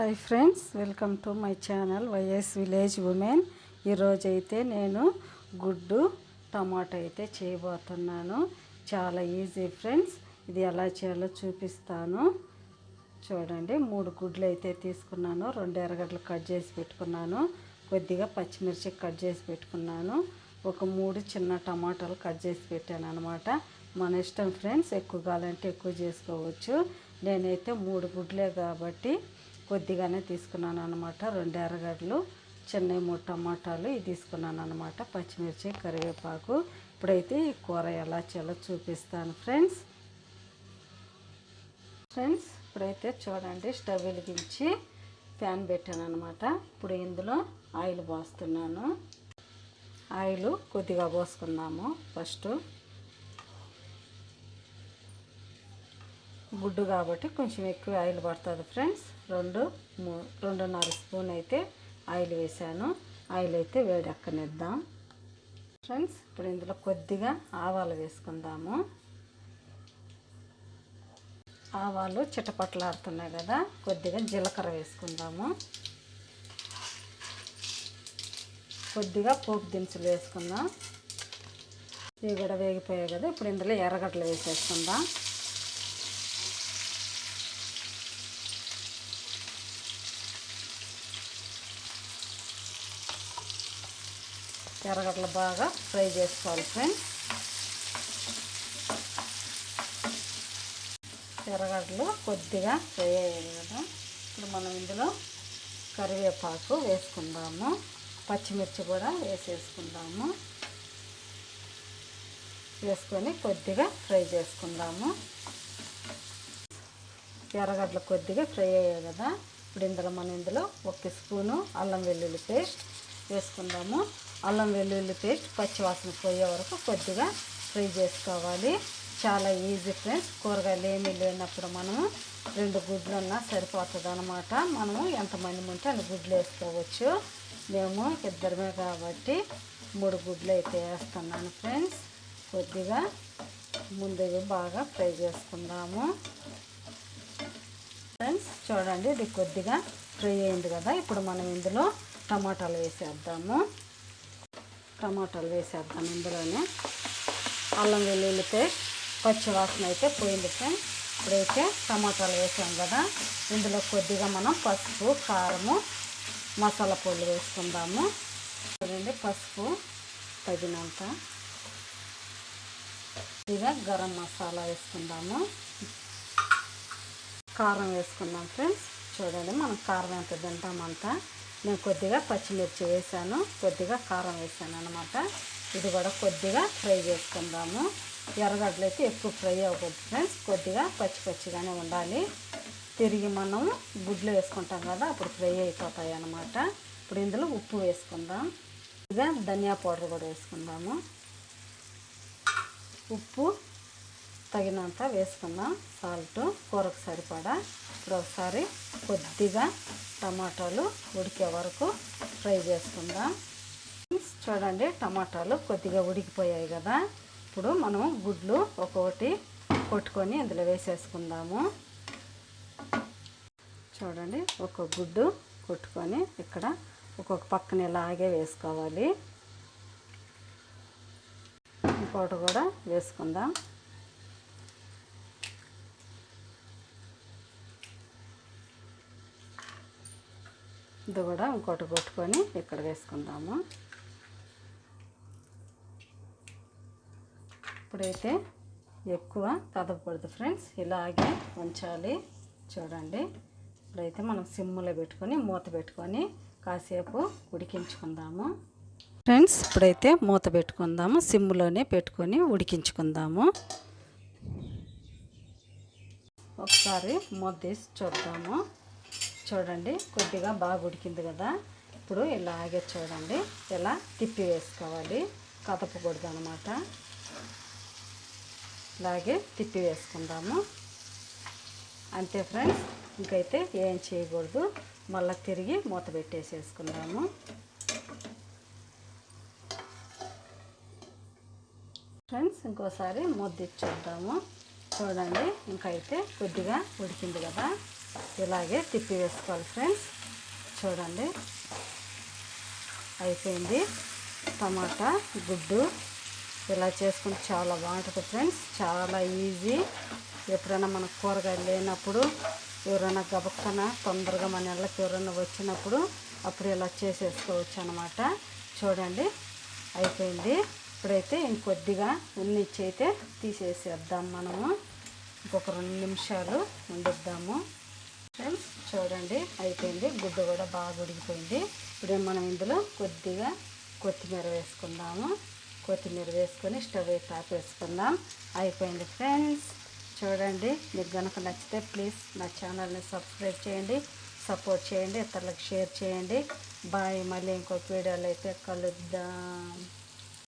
Hi friends, welcome to my channel YS village women. ఈరోజైతే నేను గుడ్డు టమాటా అయితే చేయబోతున్నాను. చాలా ఈజీ ఫ్రెండ్స్. ఇది ఎలా చేయాలో చూపిస్తాను. చూడండి, 3 గుడ్లు అయితే తీసుకున్నాను. 2 ఎర్రగడ్డలు కట్ చేసి పెట్టుకున్నాను. కొద్దిగా పచ్చిమిర్చి కట్ చేసి పెట్టుకున్నాను. ఒక 3 చిన్న టమాటాలు కట్ చేసి పెట్టాను అనమాట. మన ఇష్టం ఫ్రెండ్స్, ఎక్కువ కావాలంటే ఎక్కువ చేసుకోవచ్చు. నేనైతే 3 గుడ్లే కాబట్టి కొద్దిగానే తీసుకున్నాను అనమాట. 2 ఎర్రగడ్డలు, చిన్న 3 టమాటాలు ఇది తీసుకున్నాను అనమాట. పచ్చిమిర్చి, కరివేపాకు. ఇప్పుడైతే ఈ కూర ఎలా చేయాలో చూపిస్తాను ఫ్రెండ్స్. ఇప్పుడైతే చూడండి, స్టవ్ వెలిగించి ప్యాన్ పెట్టాను అనమాట. ఇప్పుడు ఇందులో ఆయిల్ పోస్తున్నాను. ఆయిల్ కొద్దిగా పోసుకుందాము. ఫస్ట్ గుడ్డు కాబట్టి కొంచెం ఎక్కువ ఆయిల్ పడుతుంది ఫ్రెండ్స్. 2.5 స్పూన్ అయితే ఆయిల్ వేసాను. ఆయిల్ అయితే వేడెక్కనిద్దాం ఫ్రెండ్స్. ఇప్పుడు ఇందులో కొద్దిగా ఆవాలు వేసుకుందాము. ఆవాలు చిటపట్లాడుతున్నాయి కదా, కొద్దిగా జీలకర్ర వేసుకుందాము. కొద్దిగా పోపు దినుసులు వేసుకుందాం. ఇవి కూడా వేగిపోయాయి కదా. ఇప్పుడు ఇందులో ఎర్రగడ్డలు వేసేసుకుందాం. ఎర్రగడ్డలు బాగా ఫ్రై చేసుకోవాలి ఫ్రెండ్స్. ఎర్రగడ్డలు కొద్దిగా ఫ్రై అయ్యాయి కదా. ఇప్పుడు మనం ఇందులో కరివేపాకు వేసుకుందాము. పచ్చిమిర్చి కూడా వేసేసుకుందాము. వేసుకొని కొద్దిగా ఫ్రై చేసుకుందాము. ఎర్రగడ్డలు కొద్దిగా ఫ్రై అయ్యాయి కదా. ఇప్పుడు ఇందులో 1 స్పూను అల్లం వెల్లుల్లి పేస్ట్ వేసుకుందాము. అల్లం వెల్లుల్లి పేస్ట్ పచ్చివాసన పోయే వరకు కొద్దిగా ఫ్రై చేసుకోవాలి. చాలా ఈజీ ఫ్రెండ్స్. కూరగాయలు ఏమీ లేనప్పుడు మనము 2 గుడ్లు ఉన్నా సరిపోతుంది అనమాట. మనము ఎంతమంది ఉంటే అన్ని గుడ్లు వేసుకోవచ్చు. మేము ఇద్దరమే కాబట్టి 3 గుడ్లు అయితే వేస్తున్నాను ఫ్రెండ్స్. కొద్దిగా ముందుగా బాగా ఫ్రై చేసుకుందాము ఫ్రెండ్స్. చూడండి, ఇది కొద్దిగా ఫ్రై అయింది కదా. ఇప్పుడు మనం ఇందులో టమాటాలు వేసేద్దాము. ఇందులోనే అల్లం వెల్లుల్లి పేస్ట్ పచ్చివాసన అయితే పోయింది ఫ్రెండ్స్. ఇప్పుడైతే టమాటాలు వేసాం కదా. ఇందులో కొద్దిగా మనం పసుపు, కారము, మసాలా పొడులు వేసుకుందాము. చూడండి, పసుపు తగినంత, కొద్దిగా గరం మసాలా వేసుకుందాము. కారం వేసుకుందాం ఫ్రెండ్స్. చూడండి, మనం కారం ఎంత తింటామంతా. నేను కొద్దిగా పచ్చిమిర్చి వేసాను, కొద్దిగా కారం వేసాను అనమాట. ఇది కూడా కొద్దిగా ఫ్రై చేసుకుందాము. ఎర్రగడ్డలు అయితే ఎక్కువ ఫ్రై అవ్వకూడదు ఫ్రెండ్స్. కొద్దిగా పచ్చిగానే ఉండాలి. తిరిగి మనము గుడ్లు వేసుకుంటాం కదా, అప్పుడు ఫ్రై అయిపోతాయి అన్నమాట. ఇప్పుడు ఇందులో ఉప్పు వేసుకుందాం. ఇక ధనియా పౌడర్ కూడా వేసుకుందాము. ఉప్పు తగినంత వేసుకుందాం. సాల్ట్ కూరకు సరిపడా. ఇప్పుడు ఒకసారి కొద్దిగా టమాటాలు ఉడికే వరకు ఫ్రై చేసుకుందాం. చూడండి, టమాటాలు కొద్దిగా ఉడికిపోయాయి కదా. ఇప్పుడు మనం గుడ్లు ఒక్కొక్కటి కొట్టుకొని ఇందులో వేసేసుకుందాము. చూడండి, ఒక గుడ్డు కొట్టుకొని ఇక్కడ ఒక్కొక్క పక్కన ఇలాగే వేసుకోవాలి. ఇంకోటి కూడా వేసుకుందాం. ఇది కూడా ఇంకోటి కొట్టుకొని ఇక్కడ వేసుకుందాము. ఇప్పుడైతే ఎక్కువ కదపకూడదు ఫ్రెండ్స్, ఇలాగే ఉంచాలి. చూడండి, ఇప్పుడైతే మనం సిమ్లో పెట్టుకొని మూత పెట్టుకొని కాసేపు ఉడికించుకుందాము ఫ్రెండ్స్. ఇప్పుడైతే మూత పెట్టుకుందాము. సిమ్లోనే పెట్టుకొని ఉడికించుకుందాము. ఒకసారి మూత తీసి చూద్దాము. చూడండి, కొద్దిగా బాగా ఉడికింది కదా. ఇప్పుడు ఇలాగే చూడండి, ఇలా తిప్పి వేసుకోవాలి. కదపకూడదు అనమాట. ఇలాగే తిప్పి వేసుకుందాము. అంతే ఫ్రెండ్స్, ఇంకైతే ఏం చేయకూడదు. మళ్ళీ తిరిగి మూత పెట్టేసేసుకుందాము. ఫ్రెండ్స్, ఇంకోసారి మూత తీసి చూద్దాము. చూడండి, ఇంకైతే కొద్దిగా ఉడికింది కదా. ఇలాగే తిప్పి వేసుకోవాలి ఫ్రెండ్స్. చూడండి అయిపోయింది. టమాటా గుడ్డు ఇలా చేసుకుంటే చాలా బాగుంటుంది ఫ్రెండ్స్. చాలా ఈజీ. ఎప్పుడైనా మనకు కూరగాయలు లేనప్పుడు, ఎవరైనా గబక్కన తొందరగా మన ఇళ్ళకి ఎవరైనా వచ్చినప్పుడు అప్పుడు ఇలా చేసేసుకోవచ్చు అన్నమాట. చూడండి అయిపోయింది. ఇప్పుడైతే ఇంకొద్దిగా ఉన్నిచ్చి అయితే తీసేసేద్దాం మనము. ఇంకొక 2 నిమిషాలు ఉండిద్దాము ఫ్రెండ్స్. చూడండి అయిపోయింది. గుడ్డు కూడా బాగా ఉడికిపోయింది. ఇప్పుడు మనం ఇందులో కొద్దిగా కొత్తిమీర వేసుకుందాము. కొత్తిమీర వేసుకొని స్టవ్ అయితే ఆపేసుకుందాం. అయిపోయింది ఫ్రెండ్స్. చూడండి మీకు కనుక నచ్చితే ప్లీజ్ నా ఛానల్ని సబ్స్క్రైబ్ చేయండి, సపోర్ట్ చేయండి, ఇతరులకు షేర్ చేయండి. బాయ్. మళ్ళీ ఇంకొక వీడియోలో అయితే కలుద్దాం.